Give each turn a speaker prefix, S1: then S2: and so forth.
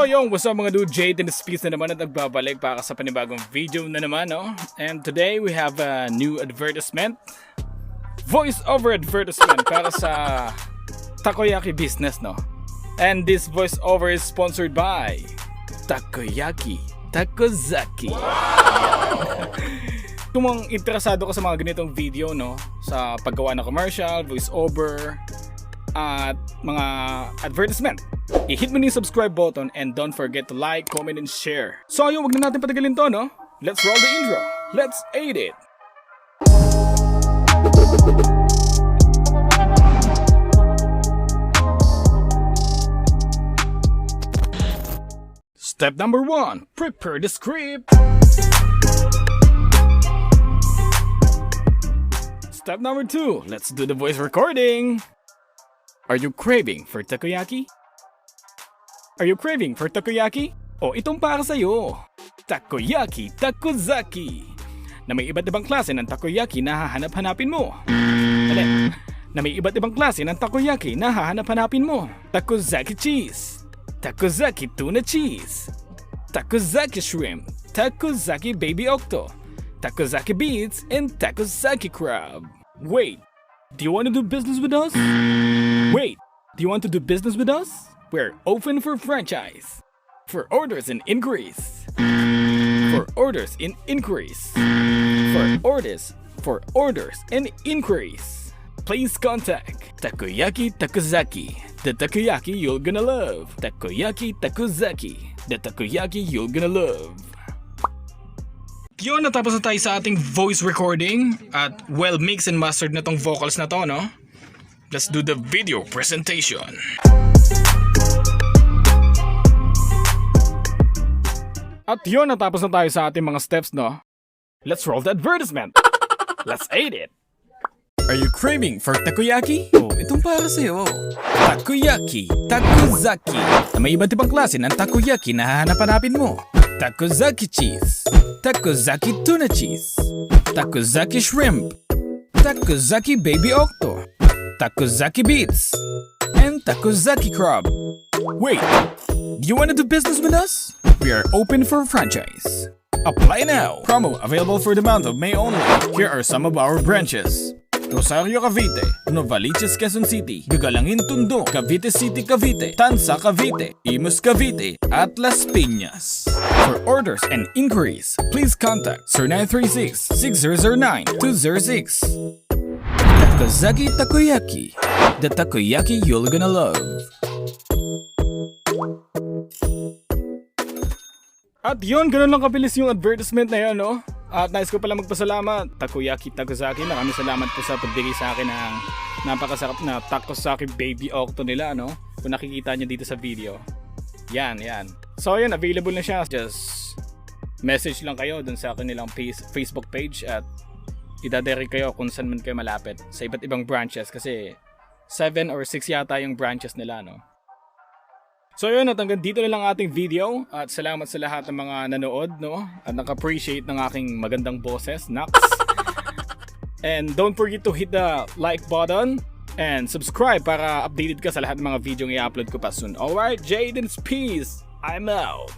S1: So yung what's up mga dude, JhazzyEight in the space na naman at nagbabalik para sa panibagong video na naman, no? And today we have a new advertisement, Voice Over Advertisement para sa Takoyaki business, no? And this voice over is sponsored by Takoyaki, TAKOZAKI. Kung interesado ka sa mga ganitong video, no, sa paggawa ng commercial, voice over, at mga advertisement, i-hit mo na yung subscribe button and don't forget to like, comment, and share. So ayun, wag na natin patagalin to, no? Let's roll the intro. Let's eat it. Step number 1, prepare the script. Step number 2, let's do the voice recording. Are you craving for takoyaki? Are you craving for takoyaki? O itong para sa'yo, Takoyaki Takozaki, na may iba't ibang klase ng takoyaki na hahanap-hanapin mo. Na may iba't ibang klase ng takoyaki na hahanap-hanapin mo. Takozaki cheese, Takozaki tuna cheese, Takozaki shrimp, Takozaki baby octo, Takozaki beets, and Takozaki crab. Wait, do you want to do business with us? Wait, do you want to do business with us? We're open for franchise. For orders and inquiries. For orders and inquiries. For orders and inquiries. Please contact Takoyaki Takozaki, the takoyaki you're gonna love. Takoyaki Takozaki, the takoyaki you're gonna love. Yun, natapos na tayo sa ating voice recording at well mixed and mastered na tong vocals na to, no? Let's do the video presentation. At yun, natapos na tayo sa ating mga steps, no? Let's roll the advertisement. Let's eat it. Are you craving for takoyaki? Oh, itong para sa'yo. Takoyaki Takozaki, na may iba't ibang klase ng takoyaki na hahanap-hanapin mo. Takozaki cheese, Takozaki tuna cheese, Takozaki shrimp, Takozaki baby octo, Takozaki beets, and Takozaki crab. Wait, do you want to do business with us? We are open for franchise. Apply now. Promo available for the month of May only. Here are some of our branches: Rosario, Cavite; Novaliches, Quezon City; Gagalangin, Tondo; Cavite City, Cavite; Tansa, Cavite; Imus, Cavite; at Las Piñas. For orders and inquiries, please contact 0936-6009-206. Takozaki Takoyaki, the takoyaki you're gonna love. At yun, ganun lang kabilis yung advertisement na yun, no? At nais ko pala magpasalamat, Takoyaki Takozaki. Maraming salamat po sa pagbigay sa akin ng napakasarap na Takozaki baby octo nila, no? Kung nakikita nyo dito sa video. Yan. So yun, available na siya. Just message lang kayo dun sa kanilang Facebook page at idadirect kayo kung saan man kayo malapit sa iba't ibang branches kasi 7 or 6 yata yung branches nila, no? So yun, at hanggang dito na lang ating video at salamat sa lahat ng mga nanood, no? At naka-appreciate ng aking magandang boses, Nax. And don't forget to hit the like button and subscribe para updated ka sa lahat ng mga video i-upload ko pa soon. Alright, JhazzyEight, peace. I'm out.